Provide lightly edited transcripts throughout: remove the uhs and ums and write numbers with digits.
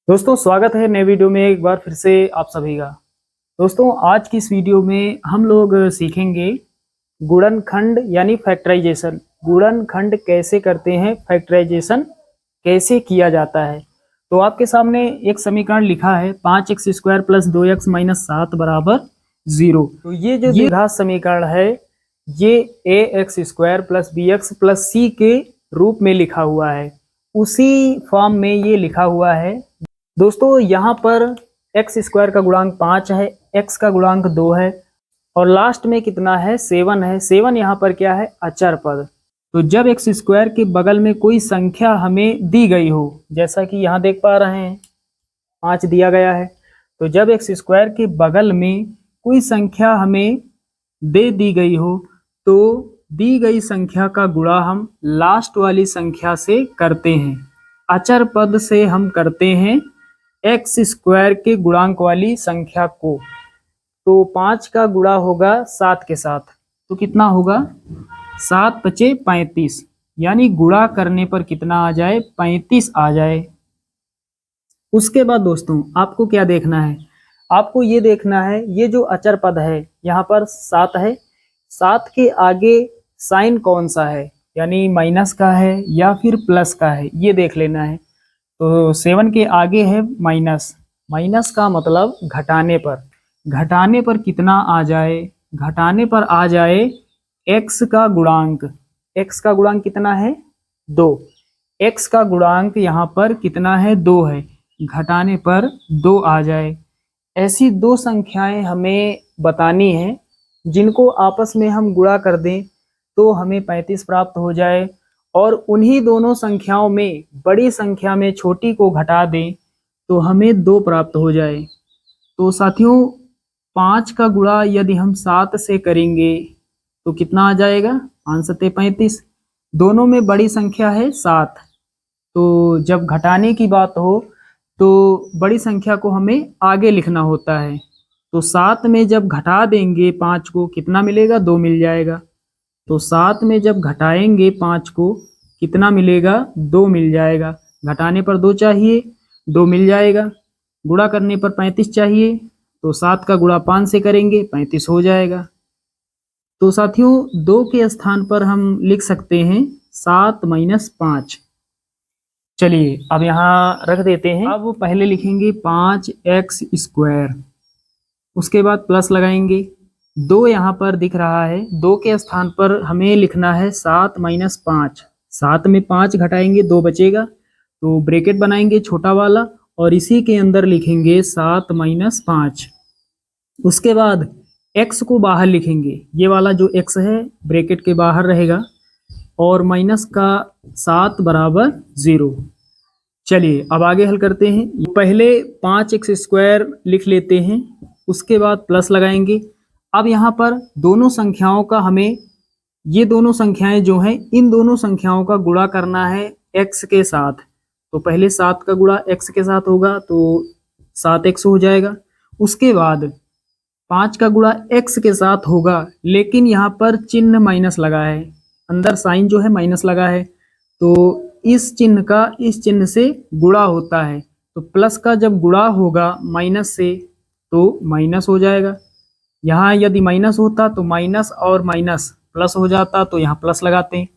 दोस्तों स्वागत है नए वीडियो में एक बार फिर से आप सभी का। दोस्तों आज की इस वीडियो में हम लोग सीखेंगे गुणनखंड यानी फैक्टराइजेशन। गुणनखंड कैसे करते हैं, फैक्टराइजेशन कैसे किया जाता है। तो आपके सामने एक समीकरण लिखा है 5x² + 2x - 7 = 0। तो ये जो द्विघात समीकरण है ये ax² + bx + c के रूप में लिखा हुआ है, उसी फॉर्म में ये लिखा हुआ है। दोस्तों यहाँ पर x² का गुणांक 5 है, x का गुणांक 2 है और लास्ट में कितना है 7 है। 7 यहाँ पर क्या है, अचर पद। तो जब x² के बगल में कोई संख्या हमें दी गई हो, जैसा कि यहाँ देख पा रहे हैं 5 दिया गया है, तो जब x² के बगल में कोई संख्या हमें दे दी गई हो तो दी गई संख्या का गुणा हम लास्ट वाली संख्या से करते हैं। अचर पद से हम करते हैं x² के गुणांक वाली संख्या को। तो 5 का गुणा होगा 7 के साथ, तो कितना होगा 7 × 5 = 35, यानी गुणा करने पर कितना आ जाए, 35 आ जाए। उसके बाद दोस्तों आपको क्या देखना है, आपको ये देखना है ये जो अचर पद है यहाँ पर 7 है, 7 के आगे साइन कौन सा है, यानी माइनस का है या फिर प्लस का है, ये देख लेना है। तो 7 के आगे है माइनस, माइनस का मतलब घटाने पर कितना आ जाए, घटाने पर आ जाए x का गुणांक। x का गुणांक कितना है 2, x का गुणांक यहाँ पर कितना है 2 है, घटाने पर 2 आ जाए। ऐसी दो संख्याएं हमें बतानी है जिनको आपस में हम गुणा कर दें तो हमें 35 प्राप्त हो जाए, और उन्हीं दोनों संख्याओं में बड़ी संख्या में छोटी को घटा दें तो हमें 2 प्राप्त हो जाए। तो साथियों 5 का गुणा यदि हम 7 से करेंगे तो कितना आ जाएगा, 5 × 7 = 35। दोनों में बड़ी संख्या है 7, तो जब घटाने की बात हो तो बड़ी संख्या को हमें आगे लिखना होता है। तो 7 में जब घटा देंगे 5 को कितना मिलेगा, 2 मिल जाएगा। तो 7 में जब घटाएंगे 5 को कितना मिलेगा, 2 मिल जाएगा। घटाने पर 2 चाहिए, 2 मिल जाएगा। गुणा करने पर 35 चाहिए, तो 7 का गुणा 5 से करेंगे 35 हो जाएगा। तो साथियों 2 के स्थान पर हम लिख सकते हैं 7 - 5। चलिए अब यहाँ रख देते हैं। अब पहले लिखेंगे 5x², उसके बाद प्लस लगाएंगे। 2 यहाँ पर दिख रहा है, 2 के स्थान पर हमें लिखना है 7 - 5। 7 में 5 घटाएंगे 2 बचेगा, तो ब्रैकेट बनाएंगे छोटा वाला और इसी के अंदर लिखेंगे 7 - 5। उसके बाद x को बाहर लिखेंगे, ये वाला जो x है ब्रैकेट के बाहर रहेगा, और माइनस का 7 = 0। चलिए अब आगे हल करते हैं। पहले 5x² लिख लेते हैं, उसके बाद प्लस लगाएंगे। अब यहाँ पर दोनों संख्याओं का हमें, ये दोनों संख्याएं जो हैं इन दोनों संख्याओं का गुणा करना है x के साथ। तो पहले 7 का गुणा x के साथ होगा तो 7x हो जाएगा। उसके बाद 5 का गुणा x के साथ होगा, लेकिन यहाँ पर चिन्ह माइनस लगा है, अंदर साइन जो है माइनस लगा है, तो इस चिन्ह का इस चिन्ह से गुणा होता है। तो प्लस का जब गुणा होगा माइनस से तो माइनस हो जाएगा। यहाँ यदि माइनस होता तो माइनस और माइनस प्लस हो जाता, तो यहाँ प्लस लगाते हैं,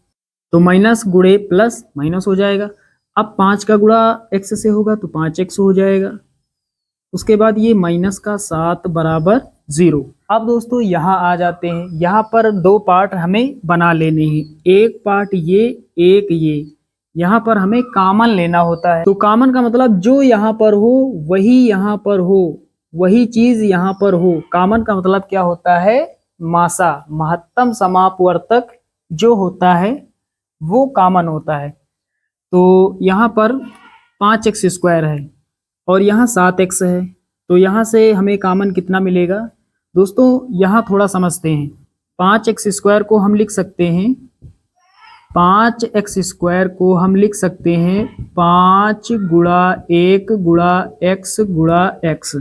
तो माइनस गुणे प्लस माइनस हो जाएगा। अब 5 का गुणा x से होगा तो 5x हो जाएगा। उसके बाद ये माइनस का 7 = 0। अब दोस्तों यहाँ आ जाते हैं, यहाँ पर 2 पार्ट हमें बना लेने हैं, एक पार्ट ये, एक ये। यहाँ पर हमें कॉमन लेना होता है। तो कॉमन का मतलब जो यहाँ पर हो वही यहाँ पर हो, वही चीज यहाँ पर हो। कॉमन का मतलब क्या होता है, मासा, महत्तम समापवर्तक जो होता है वो कॉमन होता है। तो यहाँ पर 5x² है और यहाँ 7x है, तो यहाँ से हमें कॉमन कितना मिलेगा। दोस्तों यहाँ थोड़ा समझते हैं, 5x² को हम लिख सकते हैं, 5x² को हम लिख सकते हैं 5 × 1 × x × x।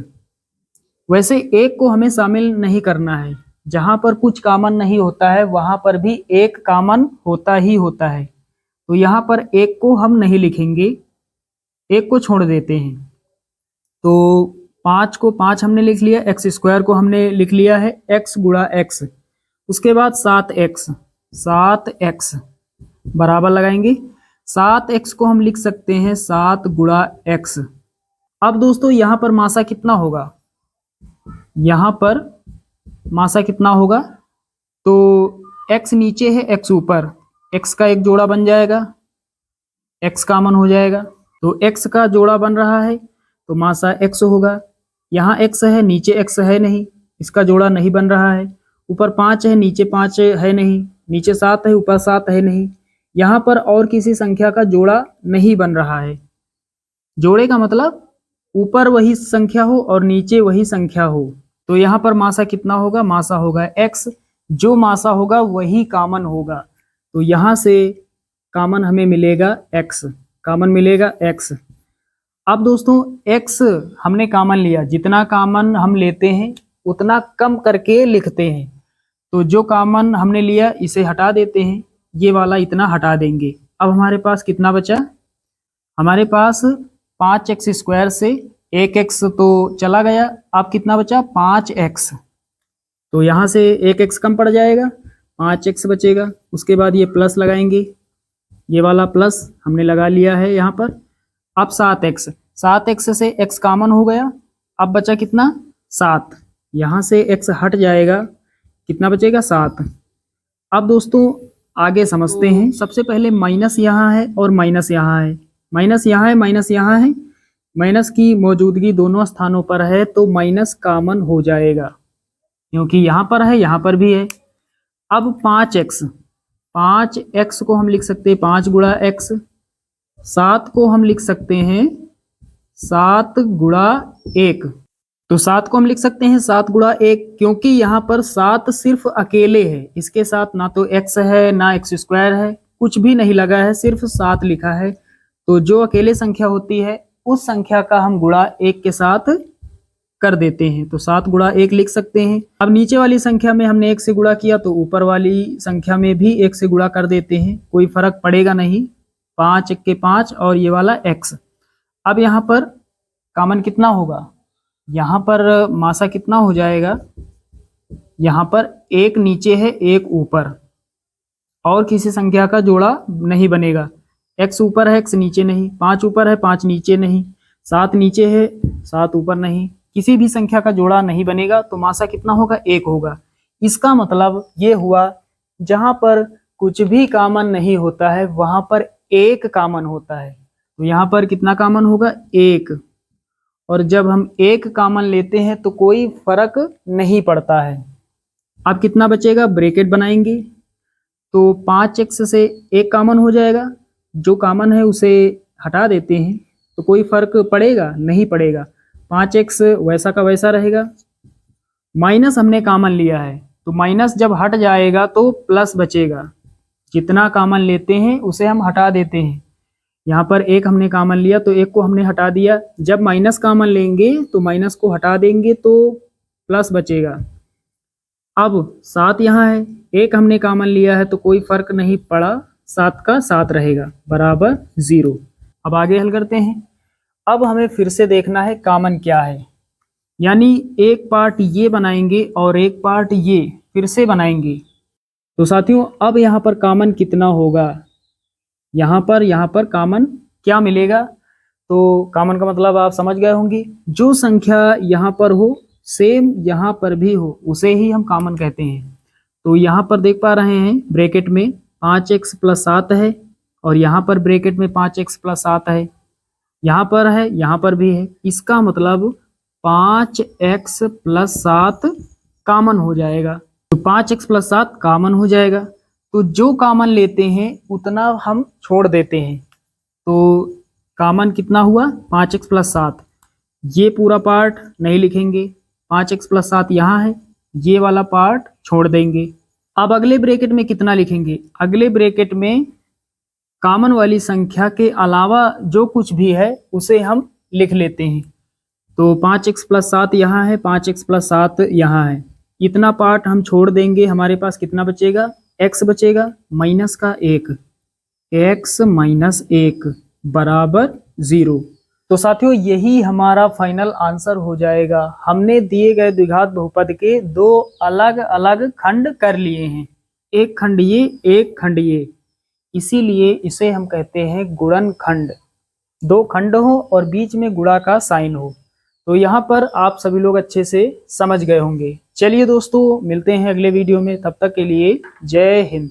वैसे एक को हमें शामिल नहीं करना है, जहाँ पर कुछ कॉमन नहीं होता है वहाँ पर भी एक कॉमन होता ही होता है। तो यहाँ पर एक को हम नहीं लिखेंगे, एक को छोड़ देते हैं। तो 5 को 5 हमने लिख लिया, एक्स स्क्वायर को हमने लिख लिया है एक्स गुणा एक्स। उसके बाद 7x बराबर लगाएंगे। 7x को हम लिख सकते हैं 7 गुणा एक्स। अब दोस्तों यहाँ पर मासा कितना होगा, यहाँ पर मासा कितना होगा, तो x नीचे है x ऊपर, x का एक जोड़ा बन जाएगा, x कॉमन हो जाएगा, तो x का जोड़ा बन रहा है तो मासा x होगा। यहाँ x है, नीचे x है नहीं, इसका जोड़ा नहीं बन रहा है। ऊपर 5 है, नीचे 5 है नहीं, नीचे 7 है, ऊपर 7 है नहीं। यहाँ पर और किसी संख्या का जोड़ा नहीं बन रहा है। जोड़े का मतलब ऊपर वही संख्या हो और नीचे वही संख्या हो। तो यहाँ पर मासा कितना होगा, मासा होगा x। जो मासा होगा वही कॉमन होगा, तो यहाँ से कॉमन हमें मिलेगा x, कॉमन मिलेगा x। अब दोस्तों x हमने कॉमन लिया, जितना कॉमन हम लेते हैं उतना कम करके लिखते हैं। तो जो कॉमन हमने लिया इसे हटा देते हैं, ये वाला इतना हटा देंगे। अब हमारे पास कितना बचा, हमारे पास 5x स्क्वायर से 1x तो चला गया, अब कितना बचा 5x। तो यहाँ से 1x कम पड़ जाएगा, 5x बचेगा। उसके बाद ये प्लस लगाएंगे, ये वाला प्लस हमने लगा लिया है यहाँ पर। अब 7x से x कॉमन हो गया, अब बचा कितना 7, यहाँ से x हट जाएगा, कितना बचेगा 7। अब दोस्तों आगे समझते हैं। सबसे पहले माइनस यहाँ है और माइनस यहाँ है, माइनस यहाँ है, माइनस यहाँ है। माइनस की मौजूदगी दोनों स्थानों पर है तो माइनस कॉमन हो जाएगा, क्योंकि यहाँ पर है, यहाँ पर भी है। अब 5x को हम लिख सकते हैं 5 गुणा x। 7 को हम लिख सकते हैं 7 गुणा 1। तो 7 को हम लिख सकते हैं 7 गुणा 1, क्योंकि यहाँ पर 7 सिर्फ अकेले है, इसके साथ ना तो x है ना x स्क्वायर है, कुछ भी नहीं लगा है, सिर्फ 7 लिखा है। तो जो अकेले संख्या होती है उस संख्या का हम गुणा 1 के साथ कर देते हैं, तो 7 गुणा 1 लिख सकते हैं। अब नीचे वाली संख्या में हमने 1 से गुणा किया तो ऊपर वाली संख्या में भी 1 से गुणा कर देते हैं, कोई फर्क पड़ेगा नहीं। 5 1 के 5 और ये वाला x। अब यहाँ पर कॉमन कितना होगा, यहाँ पर मासा कितना हो जाएगा, यहाँ पर 1 नीचे है 1 ऊपर, और किसी संख्या का जोड़ा नहीं बनेगा। x ऊपर है, x नीचे नहीं, 5 ऊपर है, 5 नीचे नहीं, 7 नीचे है, 7 ऊपर नहीं, किसी भी संख्या का जोड़ा नहीं बनेगा, तो मासा कितना होगा 1 होगा। इसका मतलब ये हुआ जहां पर कुछ भी कॉमन नहीं होता है वहां पर 1 कॉमन होता है। तो यहाँ पर कितना कॉमन होगा 1, और जब हम 1 कॉमन लेते हैं तो कोई फर्क नहीं पड़ता है। अब कितना बचेगा, ब्रैकेट बनाएंगे तो 5x से 1 कॉमन हो जाएगा, जो कॉमन है उसे हटा देते हैं, तो कोई फर्क पड़ेगा नहीं पड़ेगा, 5x वैसा का वैसा रहेगा। माइनस हमने कॉमन लिया है तो माइनस जब हट जाएगा तो प्लस बचेगा, जितना कॉमन लेते हैं उसे हम हटा देते हैं। यहाँ पर 1 हमने कॉमन लिया तो 1 को हमने हटा दिया, जब माइनस कॉमन लेंगे तो माइनस को हटा देंगे तो प्लस बचेगा। अब 7 यहाँ है, 1 हमने कॉमन लिया है तो कोई फर्क नहीं पड़ा, 7 का 7 रहेगा बराबर 0। अब आगे हल करते हैं। अब हमें फिर से देखना है कॉमन क्या है, यानी एक पार्ट ये बनाएंगे और एक पार्ट ये फिर से बनाएंगे। तो साथियों अब यहाँ पर कॉमन कितना होगा, यहाँ पर कॉमन क्या मिलेगा, तो कॉमन का मतलब आप समझ गए होंगे, जो संख्या यहाँ पर हो सेम यहाँ पर भी हो उसे ही हम कॉमन कहते हैं। तो यहाँ पर देख पा रहे हैं ब्रैकेट में 5x + 7 है, और यहाँ पर ब्रैकेट में 5x + 7 है, यहाँ पर है, यहाँ पर भी है। इसका मतलब 5x + 7 कॉमन हो जाएगा, तो 5x + 7 कॉमन हो जाएगा। तो जो कॉमन लेते हैं उतना हम छोड़ देते हैं, तो कॉमन कितना हुआ 5x + 7। ये पूरा पार्ट नहीं लिखेंगे, 5x + 7 यहाँ है, ये वाला पार्ट छोड़ देंगे। अब अगले ब्रैकेट में कितना लिखेंगे, अगले ब्रैकेट में कॉमन वाली संख्या के अलावा जो कुछ भी है उसे हम लिख लेते हैं। तो 5x + 7 यहाँ है, 5x + 7 यहाँ है, इतना पार्ट हम छोड़ देंगे। हमारे पास कितना बचेगा, x बचेगा -1, x - 1 बराबर 0। तो साथियों यही हमारा फाइनल आंसर हो जाएगा। हमने दिए गए द्विघात बहुपद के दो अलग अलग खंड कर लिए हैं, एक खंड ये, एक खंड ये, इसीलिए इसे हम कहते हैं गुणनखंड। दो खंड हो और बीच में गुणा का साइन हो। तो यहाँ पर आप सभी लोग अच्छे से समझ गए होंगे। चलिए दोस्तों, मिलते हैं अगले वीडियो में, तब तक के लिए जय हिंद।